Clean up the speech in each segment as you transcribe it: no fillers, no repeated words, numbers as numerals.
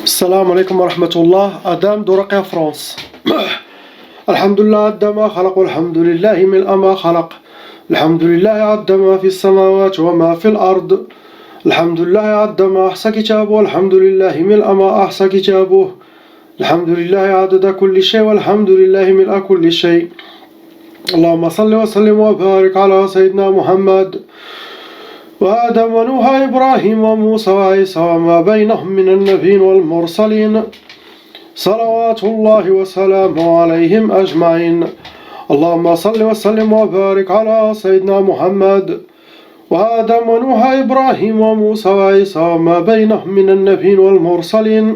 السلام عليكم ورحمة الله. أدم دورقيا فرنسا. الحمد لله عد ما خلق والحمد لله ملء ما خلق. الحمد لله عد ما في السماوات وما في الأرض. الحمد لله عد ما أحصى كتابه والحمد لله ملء ما أحصى كتابه. الحمد لله عدد كل شيء والحمد لله ملء كل شيء. اللهم صل وسلم وبارك على سيدنا محمد وآدم ونوح إبراهيم وموسى وعيسى وما بينهم من النبيين والمرسلين صلوات الله وسلامه عليهم أجمعين. اللهم صل وسلم وبارك على سيدنا محمد وآدم ونوح إبراهيم وموسى وعيسى وما بينهم من النبيين والمرسلين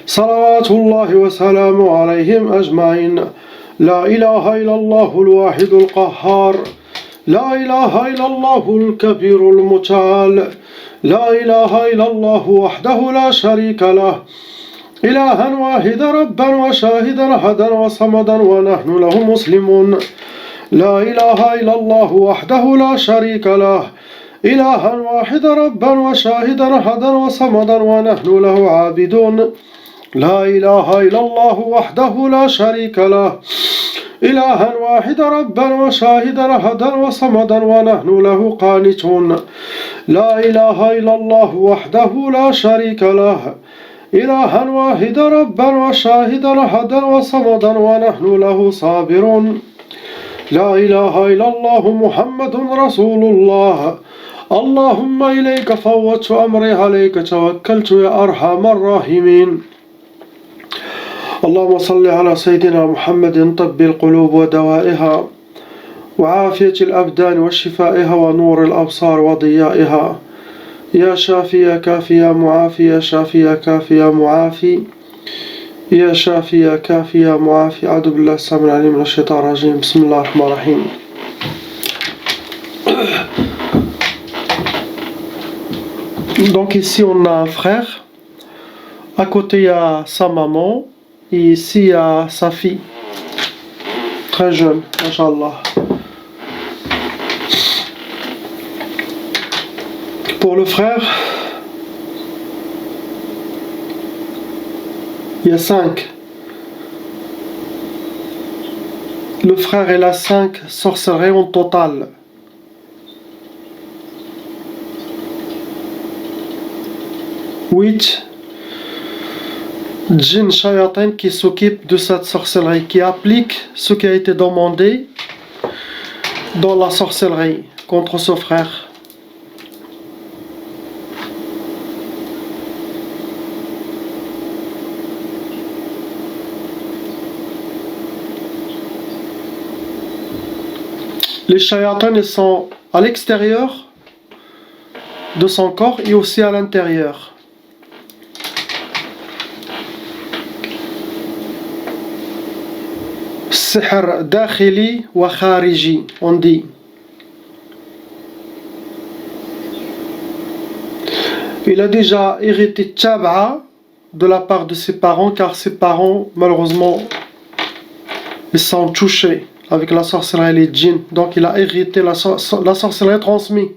صلوات الله وسلامه عليهم أجمعين. لا إله إلا الله الواحد القهار. لا إله إلا الله الكبير المتعال. لا إله إلا الله وحده لا شريك له. إلها واحدا ربا وشاهدا أحدا وصمدا ونحن له مسلمون. لا إله إلا الله وحده لا شريك له. إلها واحدا ربا وشاهدا أحدا وصمدا ونحن له عابدون. لا إله إلا الله وحده لا شريك له. إلها واحدا ربا وشاهدا أحدا وصمدا ونحن له قانتون. لا إله إلا الله وحده لا شريك له. إلها واحدا ربا وشاهدا أحدا وصمدا ونحن له صابرون. لا إله إلا الله محمد رسول الله. اللهم إليك فوضت أمري عليك توكلت يا أرحم الراحمين. اللهم صل على سيدنا محمد طب القلوب ودوائها وعافية الأبدان وشفائها ونور الأبصار وضيائها. يا شافي يا كافي يا معافي. يا شافي يا كافي يا معافي. يا شافي يا كافي يا معافي. أعوذ بالله السميع العليم من الشيطان الرجيم. بسم الله الرحمن الرحيم. Donc ici on a un frère, à côté il y a sa maman et ici il y a sa fille, très jeune, Inch'Allah. Pour le frère, il y a 5. Le frère il a 5 sorcelleries en total. Huit djinns shayatin qui s'occupent de cette sorcellerie, qui appliquent ce qui a été demandé dans la sorcellerie contre ce frère. Les shayatins ils sont à l'extérieur de son corps et aussi à l'intérieur. Sihr dakhili wa khariji, on dit. Il a déjà hérité Tchab'a de la part de ses parents, car ses parents, malheureusement, ils sont touchés avec la sorcellerie et les djinns. Donc il a hérité la sorcellerie transmise.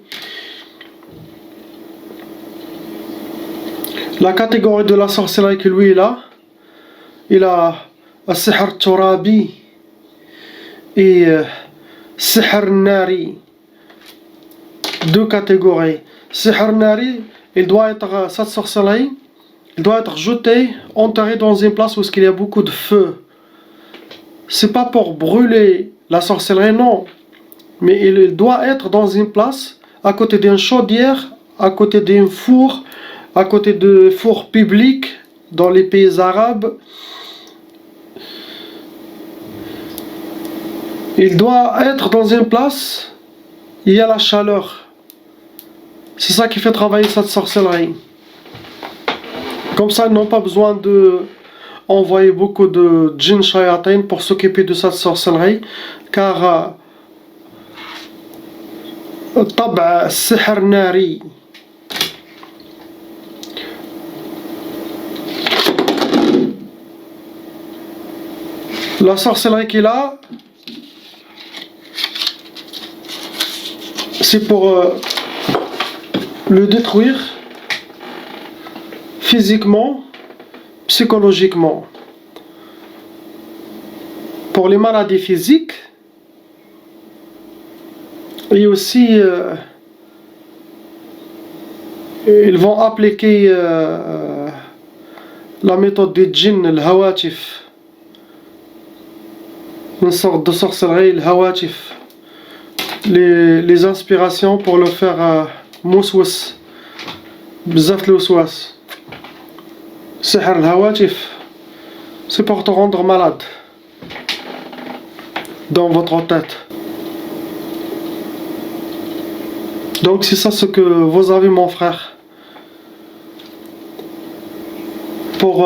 La catégorie de la sorcellerie que lui il a Sihr Turabi et Sihr Nari. Deux catégories. Sihr Nari, cette sorcellerie, il doit être jeté, enterré dans une place où il y a beaucoup de feu. C'est pas pour brûler la sorcellerie, non. Mais il doit être dans une place, à côté d'une chaudière, à côté d'un four, à côté de fours publics dans les pays arabes. Il doit être dans une place où il y a la chaleur. C'est ça qui fait travailler cette sorcellerie. Comme ça, ils n'ont pas besoin de envoyer beaucoup de djinns shayatin pour s'occuper de cette sorcellerie, car طبع السحر ناري. La sorcellerie qu'il a, c'est pour le détruire physiquement, psychologiquement. Pour les maladies physiques, et aussi ils vont appliquer la méthode des djinns, le hawatif, une sorte de sorcellerie, le hawatif, les inspirations pour le faire mouswous, bzaf le waswas. Sihr le hawatif, c'est pour te rendre malade dans votre tête. Donc c'est ça ce que vous avez, mon frère. Pour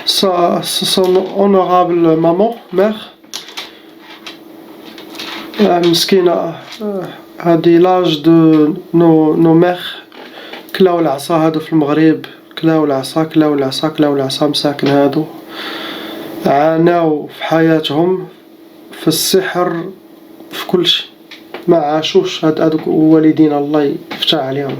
son honorable maman, mère, مسكينة, هذه l'âge de nos mères, كلاو العصا هادو في المغرب، كلاو العصا مساكن هادو عاناو في حياتهم في السحر في كلشي، ما عاشوش هادوك والدينا الله يفتح عليهم.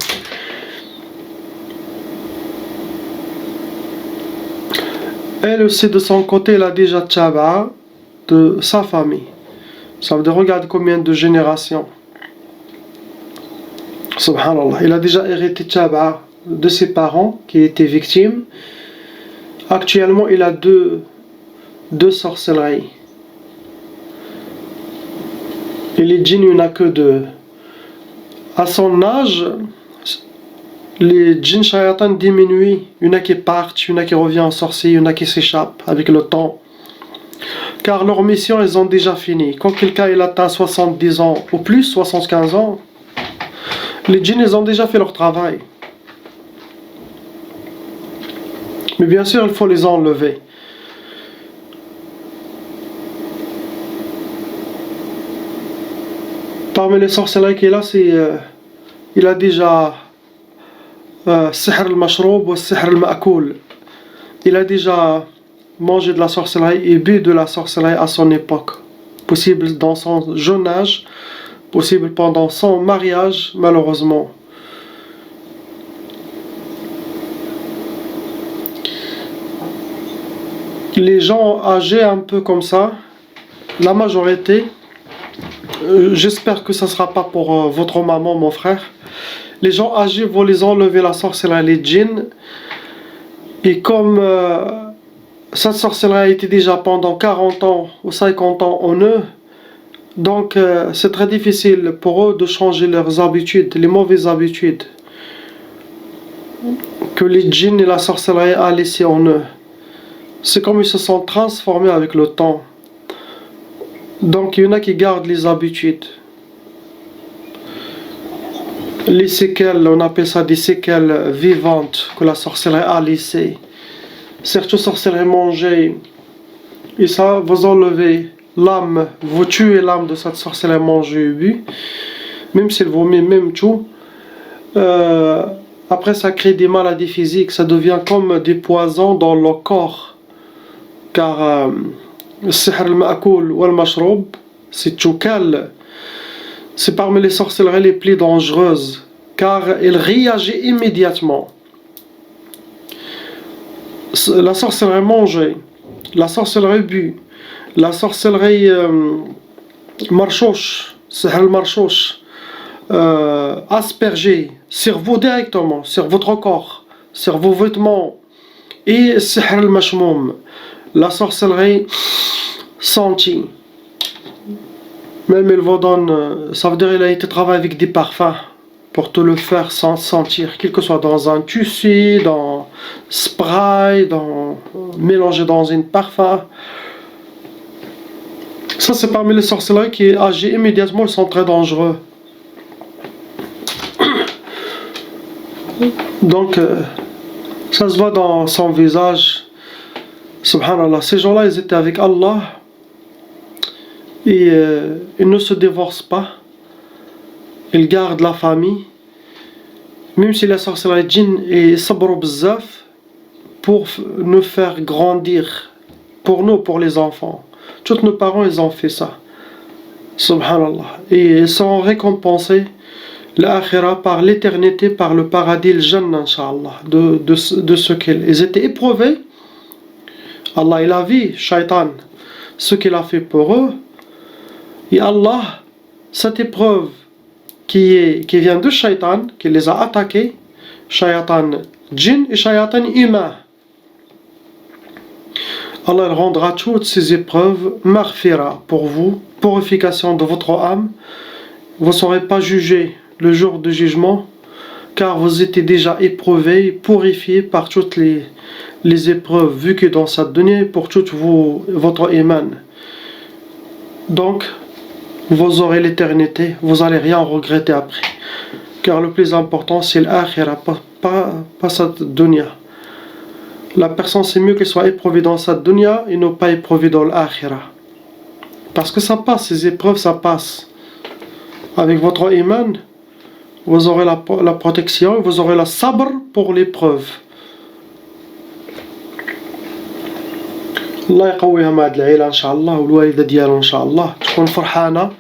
Elle aussi de son côté, elle a déjà tchab'a de sa famille. Ça veut dire, regarde combien de générations. Subhanallah, il a déjà hérité tchab'a de ses parents qui étaient victimes. Actuellement, il a deux sorcelleries. Et les djinns, il n'y en a que deux. À son âge, les djinns shayatans diminuent. Il y en a qui partent, il y en a qui reviennent en sorcier, il y en a qui s'échappent avec le temps. Car leur mission, ils ont déjà fini. Quand quelqu'un il atteint 70 ans ou plus, 75 ans, les djinns, ils ont déjà fait leur travail. Mais bien sûr, il faut les enlever. Parmi les sorcelleries qu'il a, c'est il a déjà sihr al-mashroub ou sihr al-ma'koul. Il a déjà mangé de la sorcellerie et bu de la sorcellerie à son époque. Possible dans son jeune âge, possible pendant son mariage, malheureusement. Les gens âgés un peu comme ça, la majorité, j'espère que ça ne sera pas pour votre maman, mon frère. Les gens âgés vont les enlever la sorcellerie, les djinns. Et comme cette sorcellerie a été déjà pendant 40 ans ou 50 ans en eux, donc c'est très difficile pour eux de changer leurs habitudes, les mauvaises habitudes que les djinns et la sorcellerie a laissées en eux. C'est comme ils se sont transformés avec le temps. Donc il y en a qui gardent les habitudes. Les séquelles, on appelle ça des séquelles vivantes que la sorcellerie a laissées. Certaines sorcelleries mangées, et ça vous enlevez l'âme, vous tuez l'âme de cette sorcellerie mangée et bu, même s'il vomit, même tout. Après ça crée des maladies physiques, ça devient comme des poisons dans le corps. Car le sihr al-ma'koul ou al-mashroub, c'est tchoukal. C'est parmi les sorcelleries les plus dangereuses, car il réagit immédiatement. La sorcellerie mangée, la sorcellerie bu, la sorcellerie marchouche, sihr al-marchouche, aspergée sur vous directement, sur votre corps, sur vos vêtements, et sihr al-mashmoum, la sorcellerie sentie. Même il vous donne, ça veut dire qu'il a été travaillé avec des parfums pour te le faire sans sentir, quel que soit dans un tissu, dans spray, mélangé dans un parfum. Ça c'est parmi les sorcelleries qui agissent immédiatement, ils sont très dangereux. Donc ça se voit dans son visage. Subhanallah, ces gens-là ils étaient avec Allah. Et ils ne se divorcent pas, ils gardent la famille, même si la sorcellerie djinn est sabr bzaf, pour nous faire grandir, pour nous, pour les enfants. Tous nos parents, ils ont fait ça. Subhanallah. Et ils sont récompensés l'akhira, par l'éternité, par le paradis, le Jannah, Inch'Allah, de ce qu'ils étaient éprouvés. Allah, il a vu, Shaitan, ce qu'il a fait pour eux. Et Allah, cette épreuve qui vient de Shaitan, qui les a attaqués, Shaitan djinn et Shaitan humain. Allah rendra toutes ces épreuves maghfira pour vous, purification de votre âme. Vous ne serez pas jugés le jour du jugement, car vous étiez déjà éprouvés, purifiés par toutes les épreuves vécues dans cette dunya, pour toute votre iman. Donc, vous aurez l'éternité, vous n'allez rien regretter après. Car le plus important, c'est l'akhira, pas cette dunya. La personne, c'est mieux qu'elle soit éprouvée dans cette dunya et non pas éprouvée dans l'akhira. Parce que ça passe, ces épreuves, ça passe. Avec votre iman, vous aurez la protection, vous aurez la sabr pour l'épreuve. الله يقويها مع العيلة إن شاء الله والوالدة ديالو إن شاء الله تكون فرحانة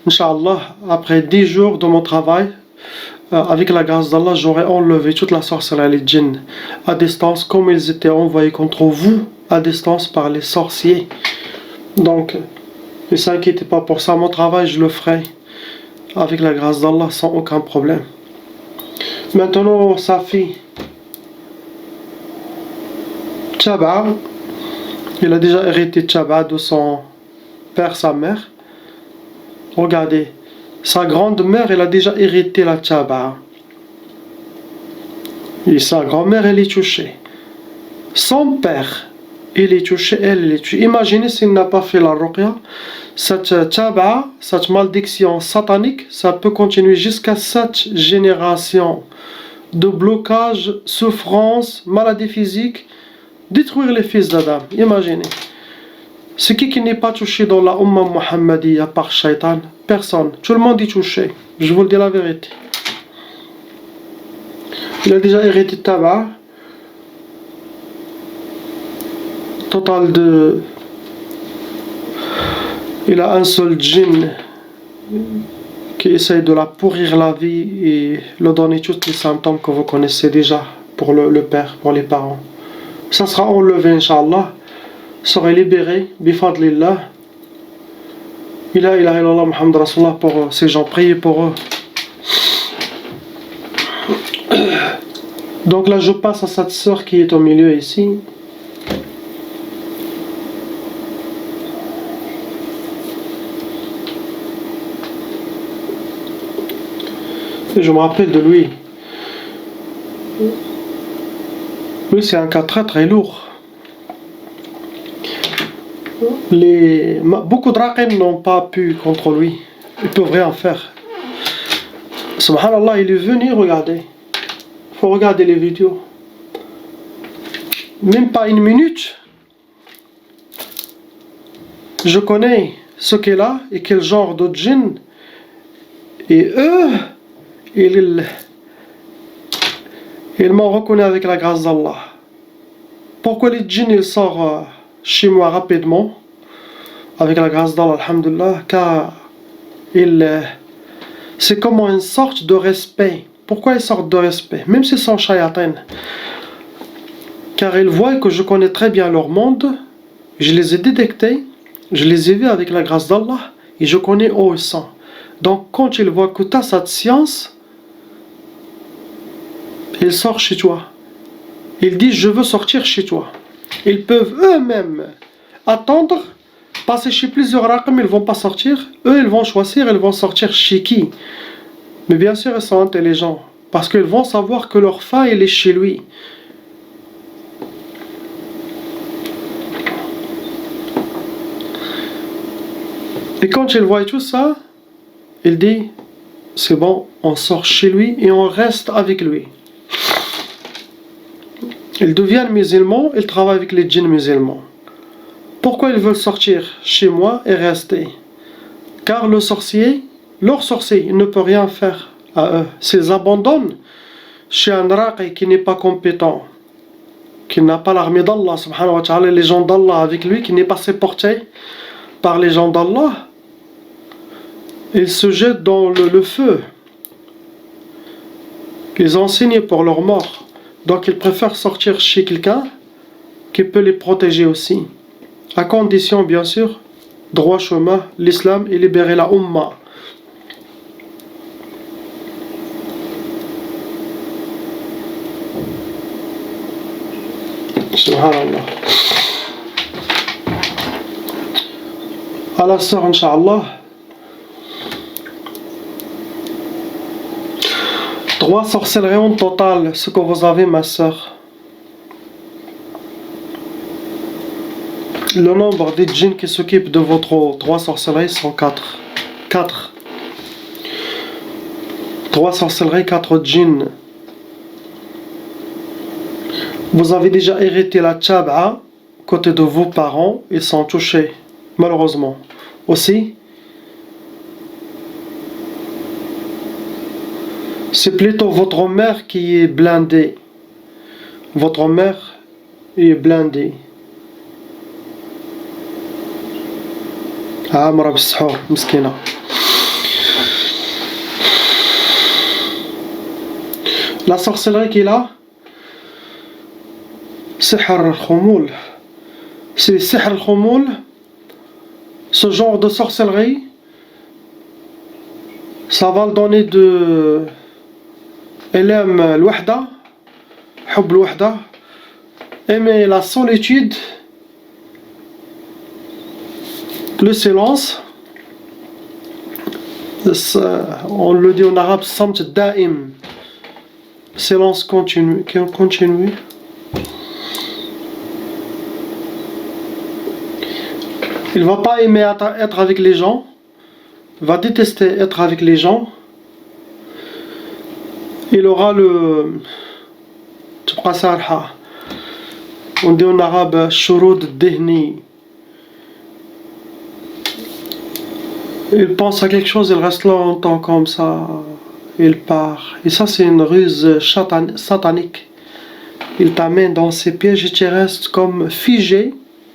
إن شاء الله. Après 10 jours de mon travail, avec la grâce d'Allah, j'aurai enlevé toute la sorcellerie, les djinns, à distance, comme ils étaient envoyés contre vous, à distance par les sorciers. Donc, ne s'inquiétez pas pour ça, mon travail, je le ferai avec la grâce d'Allah, sans aucun problème. Maintenant, sa fille, Tchaba, il a déjà hérité Tchaba de son père, sa mère. Regardez, sa grande-mère, elle a déjà hérité la Tchaba. Et sa grand-mère, elle est touchée. Son père, il est touché, elle est touchée. Imaginez s'il n'a pas fait la ruqya. Cette Tchaba, cette malédiction satanique, ça peut continuer jusqu'à 7 générations de blocage, souffrance, maladie physique, détruire les fils d'Adam. Imaginez. Ce qui n'est pas touché dans la Ummah Muhammadiyya par Shaitan, personne. Tout le monde est touché. Je vous le dis la vérité. Il a déjà hérité de tabac. Total de... Il a un seul djinn qui essaye de la pourrir la vie et lui donner tous les symptômes que vous connaissez déjà pour le père, pour les parents. Ça sera enlevé, Inch'Allah. Sera libéré, bifadlillah. La ilaha illallah Muhammad Rasulullah pour ces gens, priez pour eux. Donc là je passe à cette sœur qui est au milieu ici. Et je me rappelle de lui. Lui c'est un cas très très lourd. Beaucoup de raqim n'ont pas pu contre lui. Ils ne peuvent rien faire. Subhanallah, il est venu regarder. Il faut regarder les vidéos. Même pas une minute. Je connais ce qu'elle a et quel genre de djinn. Et eux, ils m'ont reconnu avec la grâce d'Allah. Pourquoi les djinns ils sortent chez moi rapidement avec la grâce d'Allah, alhamdulillah, car c'est comme une sorte de respect. Pourquoi ils sortent de respect? Même s'ils sont shayatin. Car ils voient que je connais très bien leur monde, je les ai détectés, je les ai vus avec la grâce d'Allah, et je connais où ils sont. Donc quand ils voient que tu as cette science, ils sortent chez toi. Ils disent je veux sortir chez toi. Ils peuvent eux-mêmes attendre, passer chez plusieurs raqam, ils ne vont pas sortir. Eux, ils vont choisir, ils vont sortir chez qui? Mais bien sûr, ils sont intelligents. Parce qu'ils vont savoir que leur faille, elle est chez lui. Et quand ils voient tout ça, il dit, c'est bon, on sort chez lui et on reste avec lui. Ils deviennent musulmans, ils travaillent avec les djinns musulmans. Pourquoi ils veulent sortir chez moi et rester? Car le sorcier, leur sorcier, il ne peut rien faire à eux. S'ils abandonnent chez un raqi qui n'est pas compétent, qui n'a pas l'armée d'Allah, subhanahu wa ta'ala, les gens d'Allah avec lui, qui n'est pas supporté par les gens d'Allah, ils se jettent dans le feu Ils ont signé pour leur mort. Donc ils préfèrent sortir chez quelqu'un qui peut les protéger aussi. À condition, bien sûr, droit chemin, l'islam et libérer la Ummah. Subhanallah. À la sœur, Inch'Allah. 3 sorcelleries en total, ce que vous avez, ma sœur. Le nombre des djinns qui s'occupent de votre eau, 3 sorcelleries sont 4. 4. 3 sorcelleries, 4 djinns. Vous avez déjà hérité la tchab'a côté de vos parents, ils sont touchés, malheureusement. Aussi, c'est plutôt votre mère qui est blindée. Votre mère est blindée. عامرة بالسحور مسكينة. La sorcellerie qu'il a, سحر الخمول. C'est سحر الخمول. Ce genre de sorcellerie, ça va le donner de elle aime الوحدة, حب الوحدة, aimer la solitude, le silence. On le dit en arabe, صمت الدائم, silence continu. Il va pas aimer être avec les gens, il va détester être avec les gens. Il aura le تبقى سارحة. On dit en arabe الشرود الذهني. Il pense à quelque chose, il reste longtemps comme ça, il part. Et ça c'est une ruse satanique. Il t'amène dans ses pièges et tu restes comme figé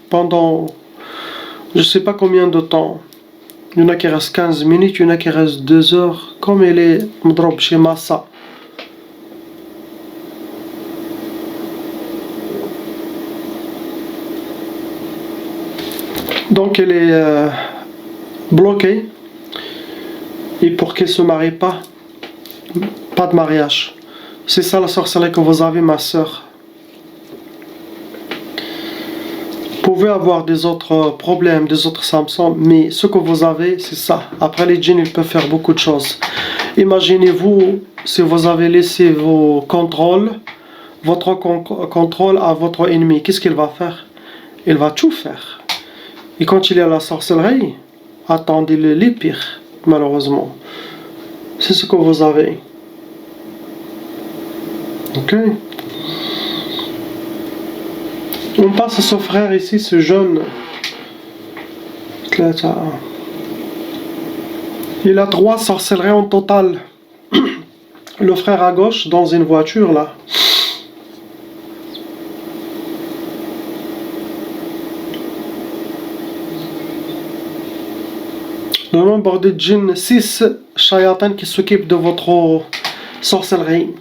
pendant je sais pas combien de temps. Il y en a qui restent 15 minutes, il y en a qui restent 2 heures, comme il est مضروب chez Massa. Donc elle est bloquée. Et pour qu'elle ne se marie pas de mariage. C'est ça la sorcellerie que vous avez, ma soeur. Vous pouvez avoir des autres problèmes, des autres symptômes, mais ce que vous avez, c'est ça. Après, les djinns, ils peuvent faire beaucoup de choses. Imaginez-vous si vous avez laissé vos contrôles, votre contrôle à votre ennemi. Qu'est-ce qu'il va faire? Il va tout faire. Et quand il y a la sorcellerie, attendez les pires, malheureusement. C'est ce que vous avez. Ok? On passe à ce frère ici, ce jeune. Il a 3 sorcelleries en total. Le frère à gauche, dans une voiture là. Le nombre de djinns, 6 shayatans qui s'occupent de votre sorcellerie.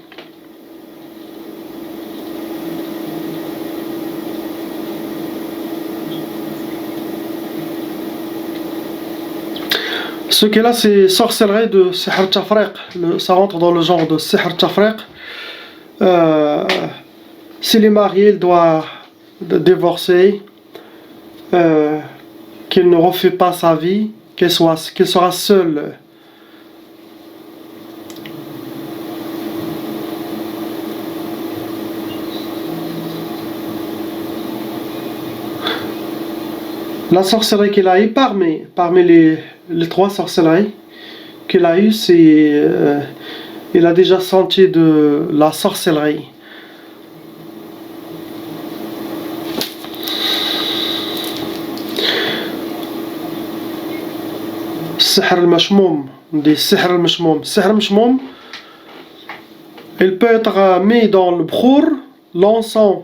Ce qui est là, c'est sorcellerie de Sihr Tafriq. Ça rentre dans le genre de Sihr Tafriq. S'il est marié, il doit divorcer, qu'il ne refait pas sa vie, qu'il sera seul. La sorcellerie qu'il a eue, parmi les 3 sorcelleries qu'il a eues, c'est il a déjà senti de la sorcellerie. Sihr al-mashmoum, des sihr al-mashmoum. Sihr al-mashmoum, il peut être mis dans le bkhur, l'encens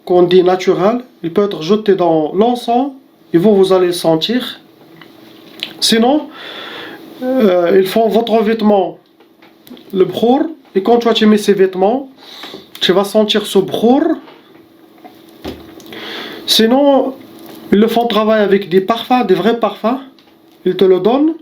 qu'on dit naturel, il peut être jeté dans l'encens et vous allez le sentir. Sinon, ils font votre vêtement, le bkhur, Et quand toi tu mets ces vêtements, tu vas sentir ce bkhur. Sinon, ils le font travailler avec des parfums, des vrais parfums. Ils te le donnent.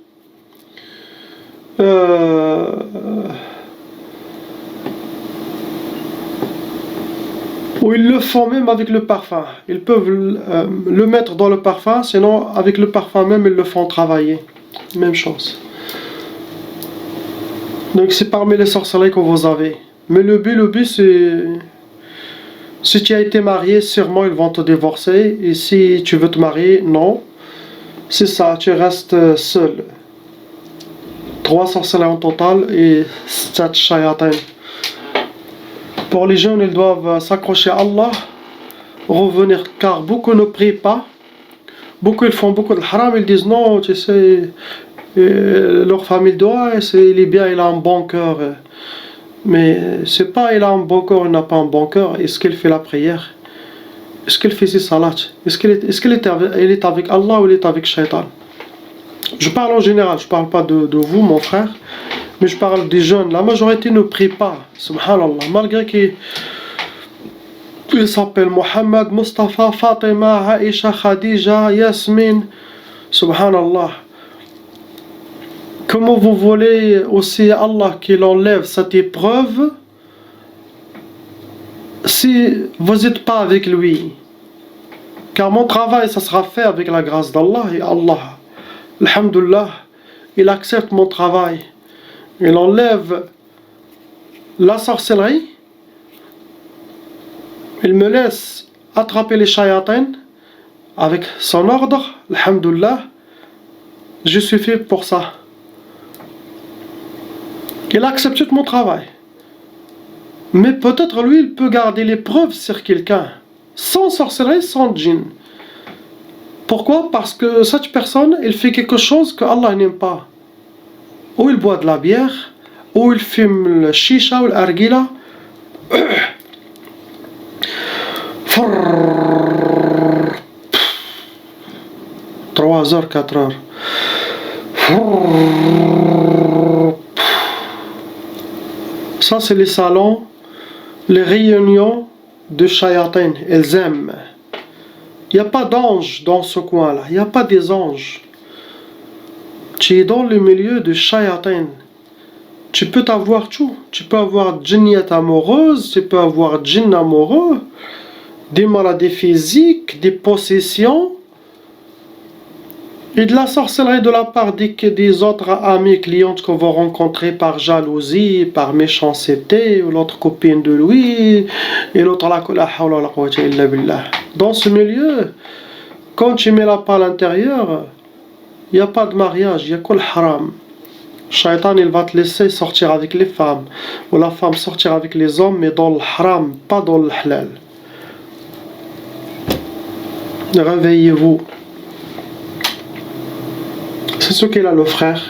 Ou ils le font même avec le parfum. Ils peuvent le mettre dans le parfum, sinon avec le parfum même, ils le font travailler. Même chose. Donc c'est parmi les sorcelleries que vous avez. Mais le but c'est... Si tu as été marié, sûrement ils vont te divorcer. Et si tu veux te marier, non. C'est ça, tu restes seul. 3 sorcelleries en total et 7 shayatin. Pour les jeunes, ils doivent s'accrocher à Allah, revenir, car beaucoup ne prient pas. Beaucoup, ils font beaucoup de haram, ils disent non, tu sais, leur famille doit, il est bien, il a un bon cœur. Mais c'est pas il a un bon cœur, il n'a pas un bon cœur. Est-ce qu'il fait la prière? Est-ce qu'il fait ses salats? Est-ce qu'il est avec Allah ou il est avec Shaitan? Je parle en général, je parle pas de vous, mon frère, mais je parle des jeunes. La majorité ne prie pas, subhanallah, malgré qu'ils s'appellent Mohammed, Mustafa, Fatima, Aisha, Khadija, Yasmin, subhanallah. Comment vous voulez aussi Allah qu'il enlève cette épreuve si vous n'êtes pas avec lui? Car mon travail, ça sera fait avec la grâce d'Allah et Allah. Alhamdulillah, il accepte mon travail. Il enlève la sorcellerie. Il me laisse attraper les shayatins avec son ordre. Alhamdulillah, je suis fait pour ça. Il accepte tout mon travail. Mais peut-être lui, il peut garder l'épreuve sur quelqu'un. Sans sorcellerie, sans djinn. Pourquoi? Parce que cette personne, elle fait quelque chose que Allah n'aime pas. Ou il boit de la bière, ou il fume le chicha ou l'argila. 3 heures, 4 heures. Ça, c'est les salons, les réunions de shayatin. Elles aiment. Il n'y a pas d'anges dans ce coin-là. Il n'y a pas des anges. Tu es dans le milieu de shayatin. Tu peux avoir tout. Tu peux avoir djinniyat amoureuse, tu peux avoir djinn amoureux, des maladies physiques, des possessions, et de la sorcellerie de la part des autres amis, clientes que vous rencontrez par jalousie, par méchanceté, ou l'autre copine de lui, et l'autre la hawla la quwwata illa billah. Dans ce milieu, quand tu mets la part à l'intérieur, il n'y a pas de mariage, il n'y a que le haram. Shaitan, il va te laisser sortir avec les femmes, ou la femme sortir avec les hommes, mais dans le haram, pas dans le halal. Réveillez-vous. C'est ce qu'il a le frère.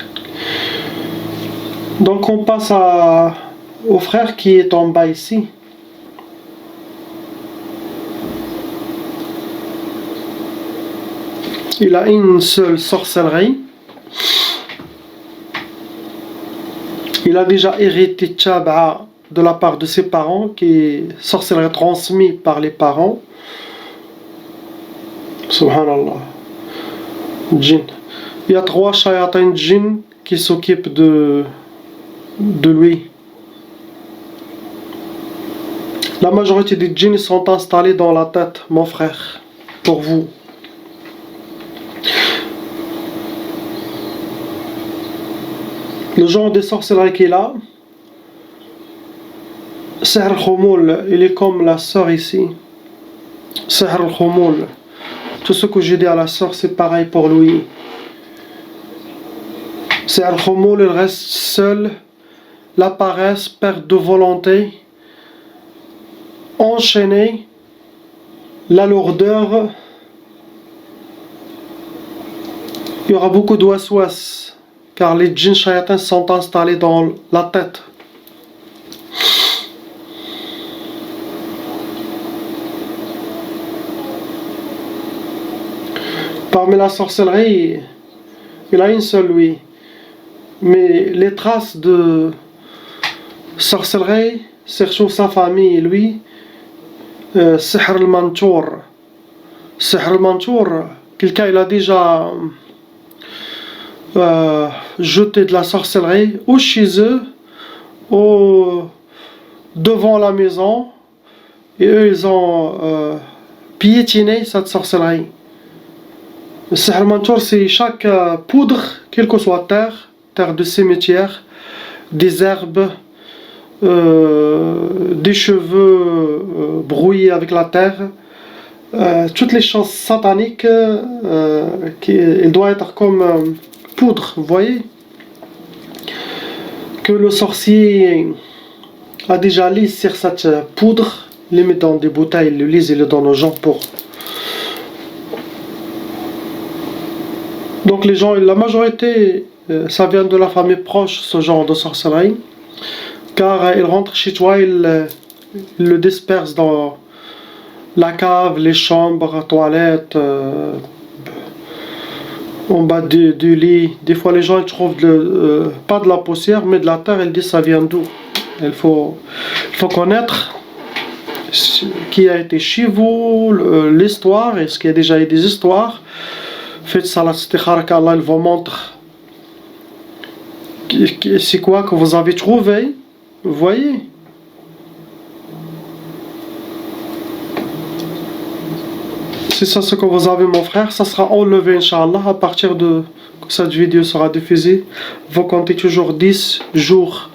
Donc on passe au frère qui est en bas ici. Il a une seule sorcellerie. Il a déjà hérité Tchab'a de la part de ses parents, qui est sorcellerie transmise par les parents. Subhanallah. Djinn. Il y a 3 shayatin djinn qui s'occupent de lui. La majorité des djinns sont installés dans la tête, mon frère, pour vous. Le genre de sorcellerie qu'il a, Sihr al-Khumul, il est comme la sœur ici. Sihr al-Khumul. Tout ce que j'ai dit à la sœur, c'est pareil pour lui. Sihr al-Khumul, il reste seul, la paresse, perte de volonté, enchaîné, la lourdeur. Il y aura beaucoup de waswas, car les djinns shayatins sont installés dans la tête. Parmi la sorcellerie, il a une seule, lui. Mais les traces de sorcellerie, surtout sa famille, lui, Sihr al-Mantour. Sihr al-Mantour, quelqu'un il a déjà jeté de la sorcellerie ou chez eux, ou devant la maison, et eux ils ont piétiné cette sorcellerie. Le Sihr al-Mantour, c'est chaque poudre, quelle que soit terre de cimetière, des herbes, des cheveux brouillés avec la terre, toutes les choses sataniques, il doit être comme poudre, vous voyez, que le sorcier a déjà lisse sur cette poudre, les met dans des bouteilles, le lise et le donne aux gens pour. Donc les gens, la majorité, ça vient de la famille proche, ce genre de sorcellerie, car il rentre chez toi, il le disperse dans la cave, les chambres, toilettes, en bas du lit. Des fois les gens ils trouvent pas de la poussière mais de la terre, ils disent ça vient d'où. Il faut connaître qui a été chez vous, l'histoire, est-ce qu'il y a déjà eu des histoires. Faites salat istikhara qu'Allah il vous montre c'est quoi que vous avez trouvé, vous voyez. C'est ça ce que vous avez mon frère, ça sera enlevé Inch'Allah à partir de cette vidéo sera diffusée. Vous comptez toujours 10 jours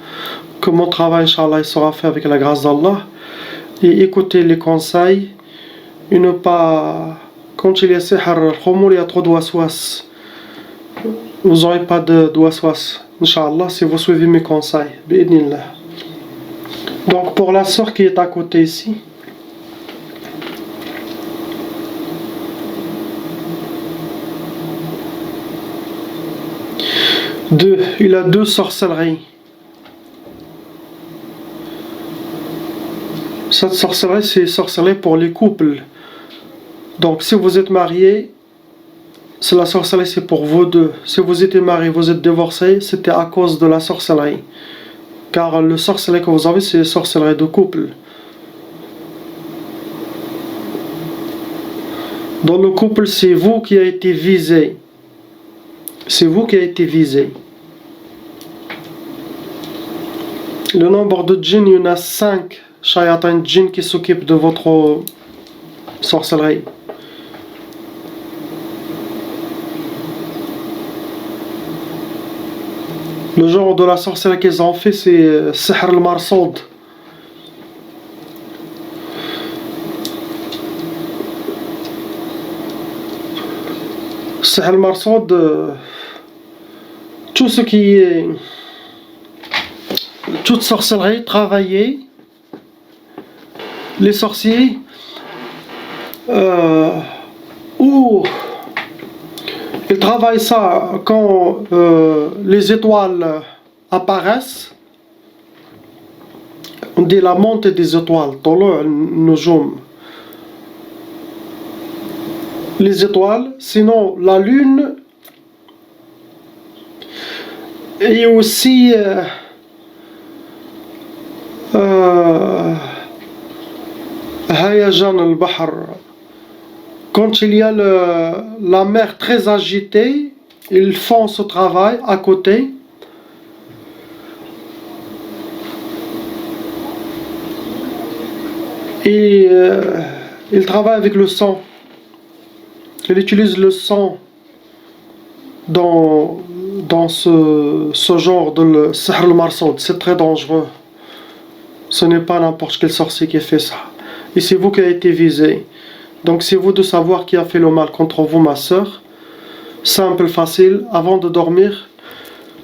que mon travail Inch'Allah sera fait avec la grâce d'Allah. Et écoutez les conseils et ne pas, quand il y a sihr al-khumur, il y a trop d'ouaswas. Vous n'aurez pas d'ouaswas Inch'Allah si vous suivez mes conseils. Bi'idnillah. Donc pour la sœur qui est à côté ici, il a 2 sorcelleries. Cette sorcellerie, c'est sorcellerie pour les couples. Donc si vous êtes mariés, c'est la sorcellerie, c'est pour vous deux. Si vous êtes mariés, vous êtes divorcés, c'était à cause de la sorcellerie. Car le sorcellerie que vous avez, c'est sorcellerie de couple. Dans le couple, c'est vous qui avez été visé. C'est vous qui avez été visé. Le nombre de djinns, il y en a 5 shayatins djinns qui s'occupent de votre sorcellerie. Le genre de la sorcellerie qu'ils ont fait, c'est Sihr al-Marsoud. Sihr al-Marsoud, tout ce qui est toute sorcellerie travaillée, les sorciers ou ils travaillent ça quand les étoiles apparaissent. On dit la montée des étoiles, les étoiles, sinon la lune et aussi Hayajan al-Bahr. Quand il y a la mer très agitée, ils font ce travail à côté. Et ils travaillent avec le sang. Ils utilisent le sang dans ce genre de Sihr al-Marsoud. C'est très dangereux. Ce n'est pas n'importe quel sorcier qui fait ça. Et c'est vous qui avez été visé. Donc c'est vous de savoir qui a fait le mal contre vous, ma soeur. Simple, facile. Avant de dormir,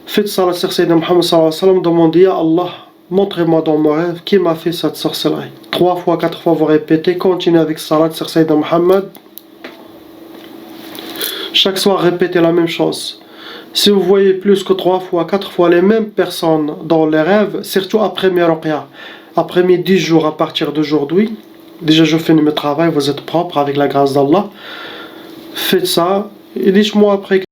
faites salat sur Sayyidina Muhammad sallallahu alayhi wa sallam. Demandez à Allah, montrez-moi dans mon rêve qui m'a fait cette sorcellerie. 3 fois, 4 fois vous répétez. Continuez avec salat sur Sayyidina Muhammad. Chaque soir répétez la même chose. Si vous voyez plus que 3 fois, 4 fois les mêmes personnes dans les rêves, surtout après mes ruqya, après mes 10 jours à partir d'aujourd'hui, déjà je finis mon travail, vous êtes propre avec la grâce d'Allah, faites ça et dites-moi après